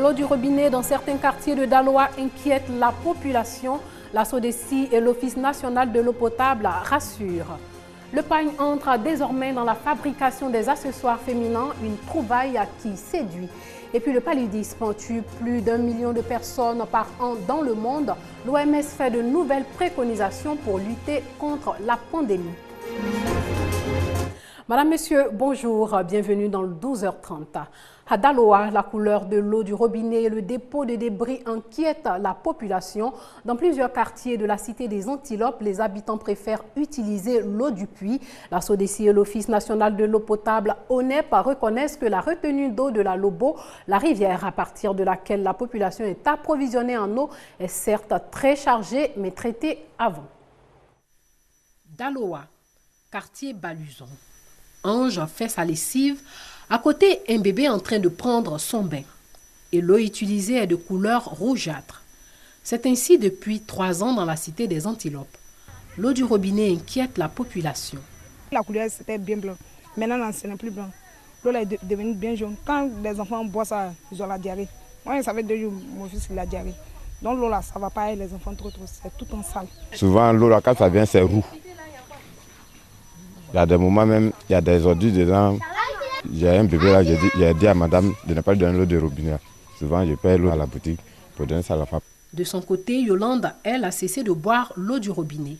l'eau du robinet dans certains quartiers de Daloa inquiète la population. La SODECI et l'Office national de l'eau potable rassurent. Le pagne entre désormais dans la fabrication des accessoires féminins, une trouvaille qui séduit. Et puis le paludisme tue plus d'1 million de personnes par an dans le monde. L'OMS fait de nouvelles préconisations pour lutter contre la pandémie. Madame, Monsieur, bonjour, bienvenue dans le 12h30. À Daloa, la couleur de l'eau du robinet et le dépôt de débris inquiètent la population. Dans plusieurs quartiers de la cité des Antilopes, les habitants préfèrent utiliser l'eau du puits. La SODECI et l'Office national de l'eau potable, ONEP, reconnaissent que la retenue d'eau de la Lobo, la rivière à partir de laquelle la population est approvisionnée en eau, est certes très chargée, mais traitée avant. Daloa, quartier Baluson. Ange fait sa lessive. À côté, un bébé en train de prendre son bain. Et l'eau utilisée est de couleur rougeâtre. C'est ainsi depuis 3 ans dans la cité des Antilopes. L'eau du robinet inquiète la population. La couleur c'était bien blanc. Maintenant, ce n'est plus blanc. L'eau est devenue bien jaune. Quand les enfants boivent ça, ils ont la diarrhée. Moi, ça fait 2 jours, mon fils il a diarrhée. Donc l'eau là, ça ne va pas, les enfants trop, c'est tout en sale. Souvent, l'eau là, quand ça vient, c'est roux. Il y a des moments même, il y a des ordures dedans. J'ai un bébé là, j'ai dit à madame de ne pas lui donner l'eau de robinet. Souvent, je paye l'eau à la boutique pour donner ça à la femme. De son côté, Yolande, elle, a cessé de boire l'eau du robinet.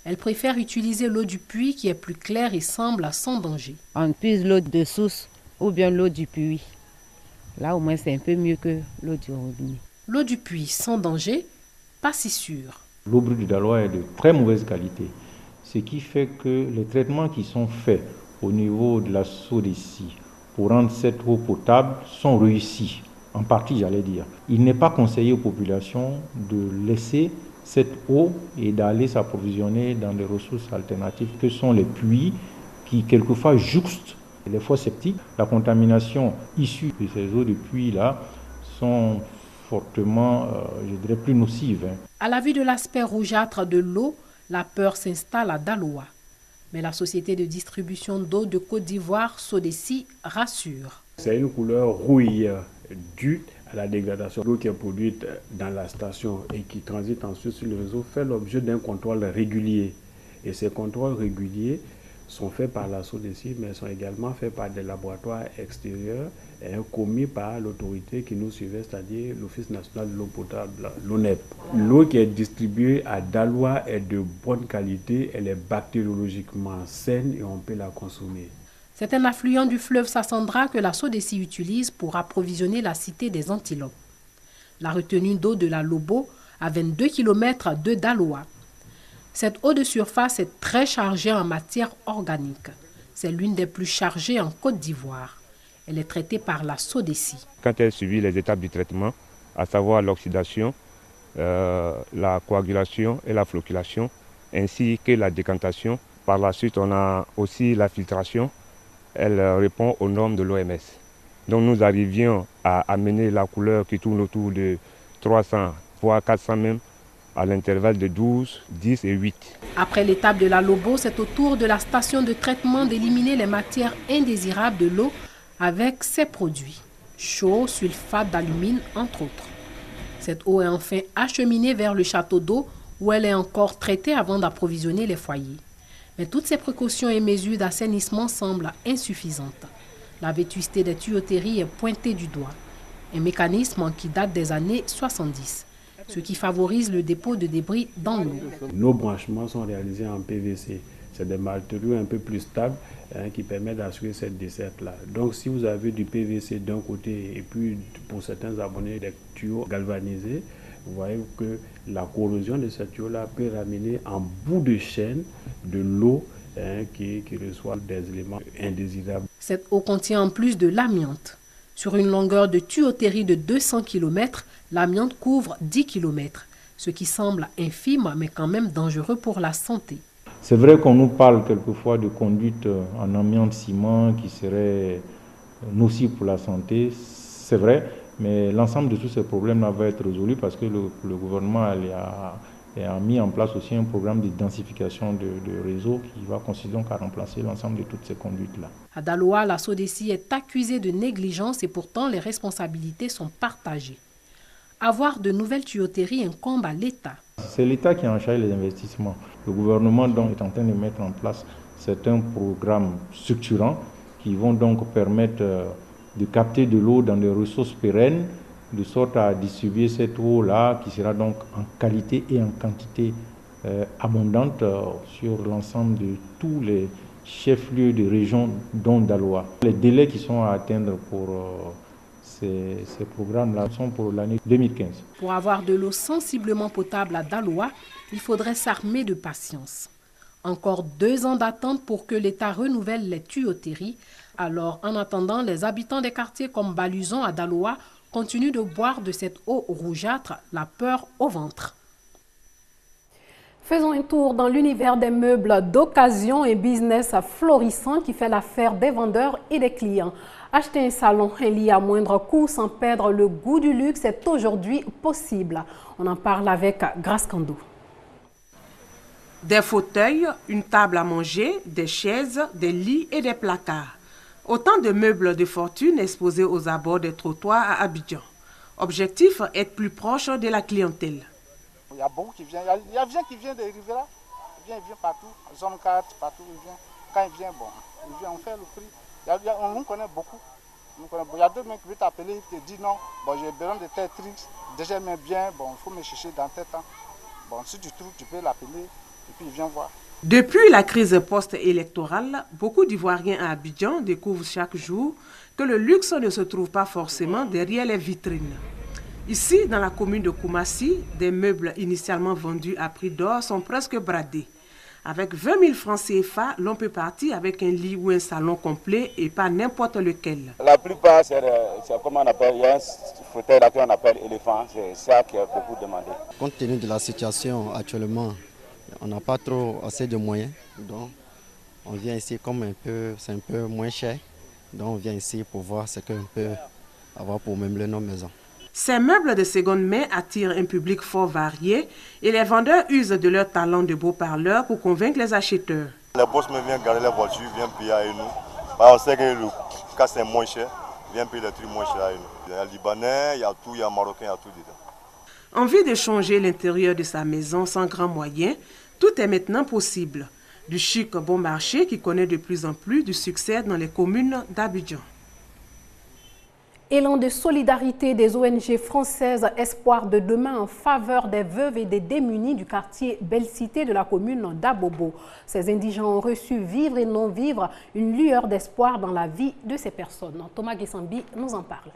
Elle préfère utiliser l'eau du puits qui est plus claire et semble sans danger. On puise l'eau de source ou bien l'eau du puits. Là, au moins, c'est un peu mieux que l'eau du robinet. L'eau du puits sans danger, pas si sûr. L'eau brute du Daloa est de très mauvaise qualité. Ce qui fait que les traitements qui sont faits au niveau de la SODECI pour rendre cette eau potable sont réussis, en partie j'allais dire. Il n'est pas conseillé aux populations de laisser cette eau et d'aller s'approvisionner dans des ressources alternatives que sont les puits qui quelquefois jouxtent les fosses septiques. La contamination issue de ces eaux de puits-là sont fortement, je dirais, plus nocives. À la vue de l'aspect rougeâtre de l'eau, la peur s'installe à Daloa. Mais la société de distribution d'eau de Côte d'Ivoire, SODECI, rassure. C'est une couleur rouille due à la dégradation. L'eau qui est produite dans la station et qui transite ensuite sur le réseau fait l'objet d'un contrôle régulier. Et ces contrôles réguliers sont faits par la SODECI, mais sont également faits par des laboratoires extérieurs et commis par l'autorité qui nous suivait, c'est-à-dire l'Office national de l'eau potable, l'ONEP. L'eau qui est distribuée à Daloa est de bonne qualité, elle est bactériologiquement saine et on peut la consommer. C'est un affluent du fleuve Sassandra que la SODECI utilise pour approvisionner la cité des Antilopes. La retenue d'eau de la Lobo à 22 km de Daloa. Cette eau de surface est très chargée en matière organique. C'est l'une des plus chargées en Côte d'Ivoire. Elle est traitée par la SODECI. Quand elle subit les étapes du traitement, à savoir l'oxydation, la coagulation et la flocculation, ainsi que la décantation. Par la suite, on a aussi la filtration. Elle répond aux normes de l'OMS. Donc nous arrivions à amener la couleur qui tourne autour de 300, voire 400 même, à l'intervalle de 12, 10 et 8. Après l'étape de la Lobo, c'est au tour de la station de traitement d'éliminer les matières indésirables de l'eau avec ses produits, chaux, sulfate d'alumine, entre autres. Cette eau est enfin acheminée vers le château d'eau où elle est encore traitée avant d'approvisionner les foyers. Mais toutes ces précautions et mesures d'assainissement semblent insuffisantes. La vétusté des tuyauteries est pointée du doigt, un mécanisme qui date des années 70. Ce qui favorise le dépôt de débris dans l'eau. Nos branchements sont réalisés en PVC. C'est des matériaux un peu plus stables qui permettent d'assurer cette desserte-là. Donc si vous avez du PVC d'un côté et puis pour certains abonnés des tuyaux galvanisés, vous voyez que la corrosion de ces tuyaux-là peut ramener en bout de chaîne de l'eau qui reçoit des éléments indésirables. Cette eau contient en plus de l'amiante. Sur une longueur de tuyauterie de 200 km, l'amiante couvre 10 km, ce qui semble infime mais quand même dangereux pour la santé. C'est vrai qu'on nous parle quelquefois de conduite en amiante ciment qui serait nocive pour la santé, c'est vrai, mais l'ensemble de tous ces problèmes va être résolu parce que le gouvernement et a mis en place aussi un programme de densification de réseau qui va consister donc à remplacer l'ensemble de toutes ces conduites-là. À Daloa, la SODECI est accusée de négligence et pourtant les responsabilités sont partagées. Avoir de nouvelles tuyauteries incombe à l'État. C'est l'État qui en charge les investissements. Le gouvernement donc est en train de mettre en place certains programmes structurants qui vont donc permettre de capter de l'eau dans des ressources pérennes, de sorte à distribuer cette eau-là qui sera donc en qualité et en quantité abondante sur l'ensemble de tous les chefs-lieux de région dont Daloa. Les délais qui sont à atteindre pour ces programmes-là sont pour l'année 2015. Pour avoir de l'eau sensiblement potable à Daloa, il faudrait s'armer de patience. Encore 2 ans d'attente pour que l'État renouvelle les tuyauteries. Alors, en attendant, les habitants des quartiers comme Baluson à Daloa continuent de boire de cette eau rougeâtre, la peur au ventre. Faisons un tour dans l'univers des meubles d'occasion, un business florissant qui fait l'affaire des vendeurs et des clients. Acheter un salon, un lit à moindre coût sans perdre le goût du luxe est aujourd'hui possible. On en parle avec Grace Kando. Des fauteuils, une table à manger, des chaises, des lits et des placards. Autant de meubles de fortune exposés aux abords des trottoirs à Abidjan. Objectif, être plus proche de la clientèle. Il y a beaucoup qui viennent. Il y a des gens qui viennent des Rivera. Ils viennent partout. Zone 4, partout. Ils viennent. Quand ils viennent, bon, ils viennent, on fait le prix. On nous connaît beaucoup. Il y a 2 mecs qui veulent t'appeler, ils te disent non, bon, j'ai besoin de tes trucs. Déjà, j'aime bien, bon, il faut me chercher dans tes temps. Bon, si tu trouves, tu peux l'appeler et puis il vient voir. Depuis la crise post-électorale, beaucoup d'Ivoiriens à Abidjan découvrent chaque jour que le luxe ne se trouve pas forcément derrière les vitrines. Ici, dans la commune de Koumassi, des meubles initialement vendus à prix d'or sont presque bradés. Avec 20 000 francs CFA, l'on peut partir avec un lit ou un salon complet et pas n'importe lequel. La plupart, c'est comme on appelle, il y a un fauteuil là qu'on appelle éléphant, c'est ça qui est beaucoup demandé. Compte tenu de la situation actuellement, on n'a pas trop assez de moyens, donc on vient ici comme c'est un peu moins cher, donc on vient ici pour voir ce qu'on peut avoir pour meubler nos maisons. Ces meubles de seconde main attirent un public fort varié et les vendeurs usent de leur talent de beaux parleurs pour convaincre les acheteurs. Les boss me viennent garder la voiture, viennent payer avec nous. On sait que le cas c'est moins cher, viennent payer les trucs moins chers avec nous. Il y a Libanais, il y a tout, il y a Marocain, il y a tout dedans. Envie de changer l'intérieur de sa maison sans grands moyens, tout est maintenant possible. Du chic bon marché qui connaît de plus en plus du succès dans les communes d'Abidjan. Élan de solidarité des ONG françaises Espoir de demain en faveur des veuves et des démunis du quartier Belle-Cité de la commune d'Abobo. Ces indigents ont reçu vivre et non vivre une lueur d'espoir dans la vie de ces personnes. Thomas Guessambi nous en parle.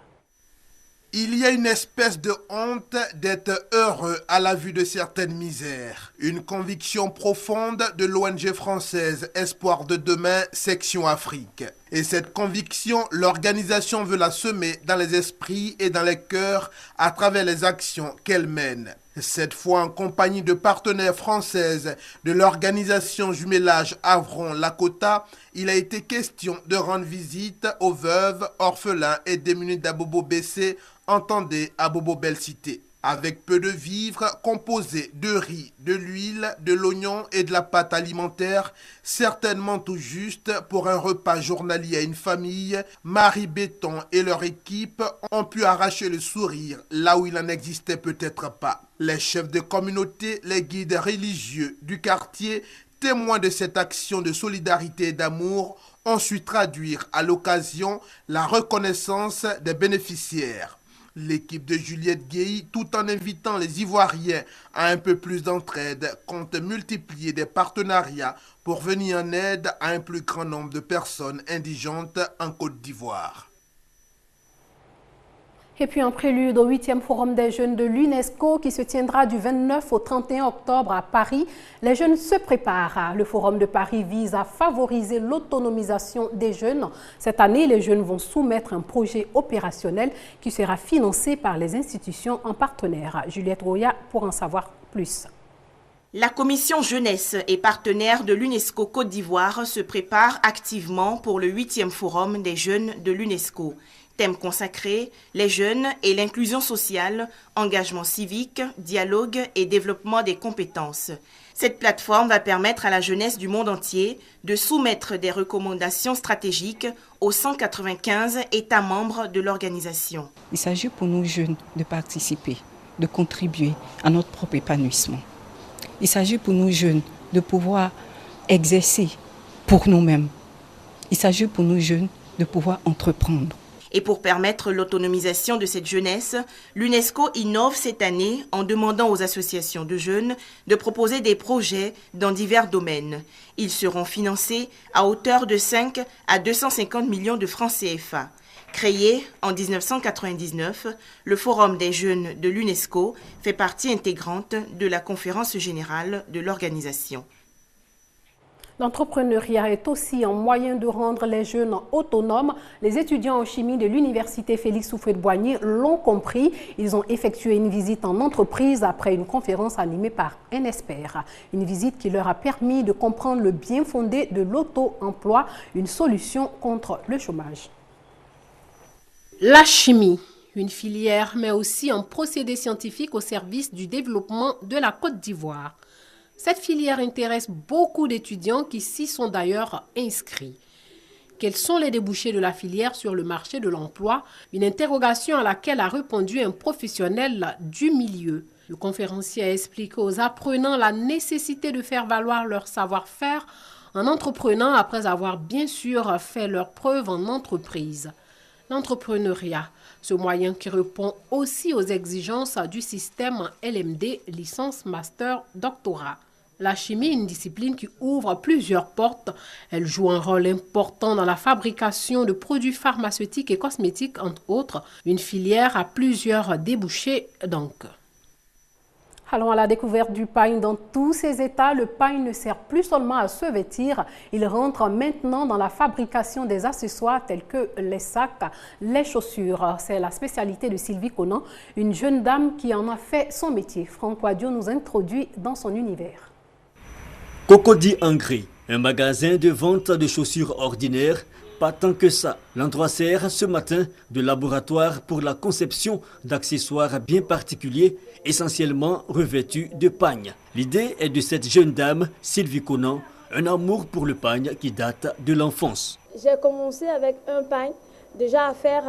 Il y a une espèce de honte d'être heureux à la vue de certaines misères. Une conviction profonde de l'ONG française Espoir de demain, section Afrique. Et cette conviction, l'organisation veut la semer dans les esprits et dans les cœurs à travers les actions qu'elle mène. Cette fois en compagnie de partenaires françaises de l'organisation Jumelage Avron-Lakota, il a été question de rendre visite aux veuves, orphelins et démunis d'Abobo-BC, entendez Abobo-Belle-Cité. Avec peu de vivres composés de riz, de l'huile, de l'oignon et de la pâte alimentaire, certainement tout juste pour un repas journalier à une famille, Marie Béton et leur équipe ont pu arracher le sourire là où il n'en existait peut-être pas. Les chefs de communauté, les guides religieux du quartier, témoins de cette action de solidarité et d'amour, ont su traduire à l'occasion la reconnaissance des bénéficiaires. L'équipe de Juliette Guéhi, tout en invitant les Ivoiriens à un peu plus d'entraide, compte multiplier des partenariats pour venir en aide à un plus grand nombre de personnes indigentes en Côte d'Ivoire. Et puis en prélude au 8e Forum des jeunes de l'UNESCO qui se tiendra du 29 au 31 octobre à Paris, les jeunes se préparent. Le Forum de Paris vise à favoriser l'autonomisation des jeunes. Cette année, les jeunes vont soumettre un projet opérationnel qui sera financé par les institutions en partenaire. Juliette Roya pour en savoir plus. La commission jeunesse et partenaire de l'UNESCO Côte d'Ivoire se prépare activement pour le 8e Forum des jeunes de l'UNESCO. Thème consacré, les jeunes et l'inclusion sociale, engagement civique, dialogue et développement des compétences. Cette plateforme va permettre à la jeunesse du monde entier de soumettre des recommandations stratégiques aux 195 États membres de l'organisation. Il s'agit pour nous jeunes de participer, de contribuer à notre propre épanouissement. Il s'agit pour nous jeunes de pouvoir exercer pour nous-mêmes. Il s'agit pour nous jeunes de pouvoir entreprendre. Et pour permettre l'autonomisation de cette jeunesse, l'UNESCO innove cette année en demandant aux associations de jeunes de proposer des projets dans divers domaines. Ils seront financés à hauteur de 5 à 250 millions de francs CFA. Créé en 1999, le Forum des jeunes de l'UNESCO fait partie intégrante de la conférence générale de l'organisation. L'entrepreneuriat est aussi un moyen de rendre les jeunes autonomes. Les étudiants en chimie de l'université Félix Houphouët-Boigny l'ont compris. Ils ont effectué une visite en entreprise après une conférence animée par un expert. Une visite qui leur a permis de comprendre le bien fondé de l'auto-emploi, une solution contre le chômage. La chimie, une filière mais aussi un procédé scientifique au service du développement de la Côte d'Ivoire. Cette filière intéresse beaucoup d'étudiants qui s'y sont d'ailleurs inscrits. Quels sont les débouchés de la filière sur le marché de l'emploi? Une interrogation à laquelle a répondu un professionnel du milieu. Le conférencier a expliqué aux apprenants la nécessité de faire valoir leur savoir-faire en entreprenant après avoir bien sûr fait leurs preuves en entreprise. L'entrepreneuriat, ce moyen qui répond aussi aux exigences du système LMD, licence, master, doctorat. La chimie est une discipline qui ouvre plusieurs portes. Elle joue un rôle important dans la fabrication de produits pharmaceutiques et cosmétiques, entre autres. Une filière à plusieurs débouchés donc. Allons à la découverte du pagne dans tous ses états. Le pagne ne sert plus seulement à se vêtir, il rentre maintenant dans la fabrication des accessoires tels que les sacs, les chaussures. C'est la spécialité de Sylvie Conan, une jeune dame qui en a fait son métier. Franck Wadio nous introduit dans son univers. Cocody Engrais, un magasin de vente de chaussures ordinaires. Pas tant que ça. L'endroit sert ce matin de laboratoire pour la conception d'accessoires bien particuliers, essentiellement revêtus de pagne. L'idée est de cette jeune dame, Sylvie Conan, un amour pour le pagne qui date de l'enfance. J'ai commencé avec un pagne, déjà à faire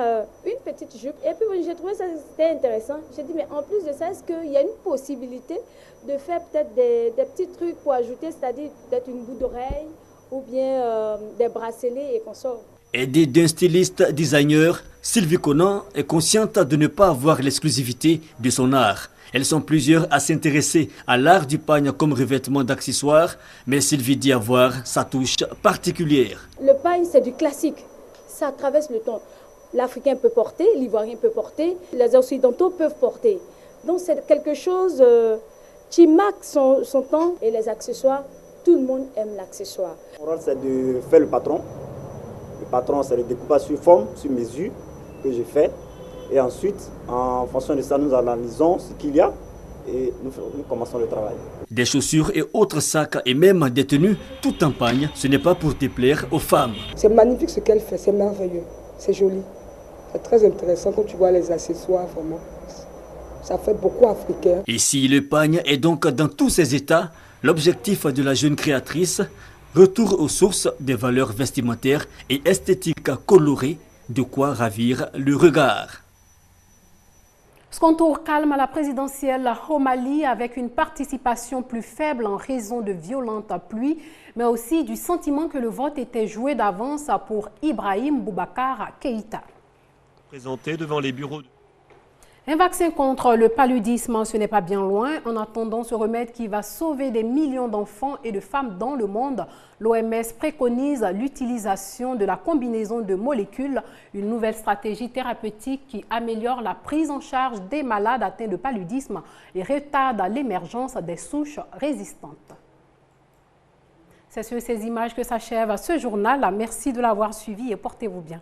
une petite jupe. Et puis j'ai trouvé ça c'était intéressant. J'ai dit, mais en plus de ça, est-ce qu'il y a une possibilité de faire peut-être des petits trucs pour ajouter, c'est-à-dire peut-être une boucle d'oreille ou bien des bracelets et consorts. Aidée d'un styliste designer, Sylvie Conan est consciente de ne pas avoir l'exclusivité de son art. Elles sont plusieurs à s'intéresser à l'art du pagne comme revêtement d'accessoires, mais Sylvie dit avoir sa touche particulière. Le pagne, c'est du classique. Ça traverse le temps. L'Africain peut porter, l'Ivoirien peut porter, les Occidentaux peuvent porter. Donc c'est quelque chose qui marque son temps et les accessoires. Tout le monde aime l'accessoire. Mon rôle, c'est de faire le patron. Le patron, c'est le découpage sur forme, sur mesure que je fais. Et ensuite, en fonction de ça, nous analysons ce qu'il y a et nous commençons le travail. Des chaussures et autres sacs et même des tenues, tout en pagne, ce n'est pas pour déplaire aux femmes. C'est magnifique ce qu'elle fait, c'est merveilleux, c'est joli. C'est très intéressant quand tu vois les accessoires, vraiment. Ça fait beaucoup africain. Ici, le pagne est donc dans tous ses états. L'objectif de la jeune créatrice, retour aux sources des valeurs vestimentaires et esthétiques colorées, de quoi ravir le regard. Second tour calme à la présidentielle au Mali avec une participation plus faible en raison de violentes pluies, mais aussi du sentiment que le vote était joué d'avance pour Ibrahim Boubacar Keïta. Présenté devant les bureaux de... Un vaccin contre le paludisme, ce n'est pas bien loin. En attendant ce remède qui va sauver des millions d'enfants et de femmes dans le monde, l'OMS préconise l'utilisation de la combinaison de molécules, une nouvelle stratégie thérapeutique qui améliore la prise en charge des malades atteints de paludisme et retarde l'émergence des souches résistantes. C'est sur ces images que s'achève ce journal. Merci de l'avoir suivi et portez-vous bien.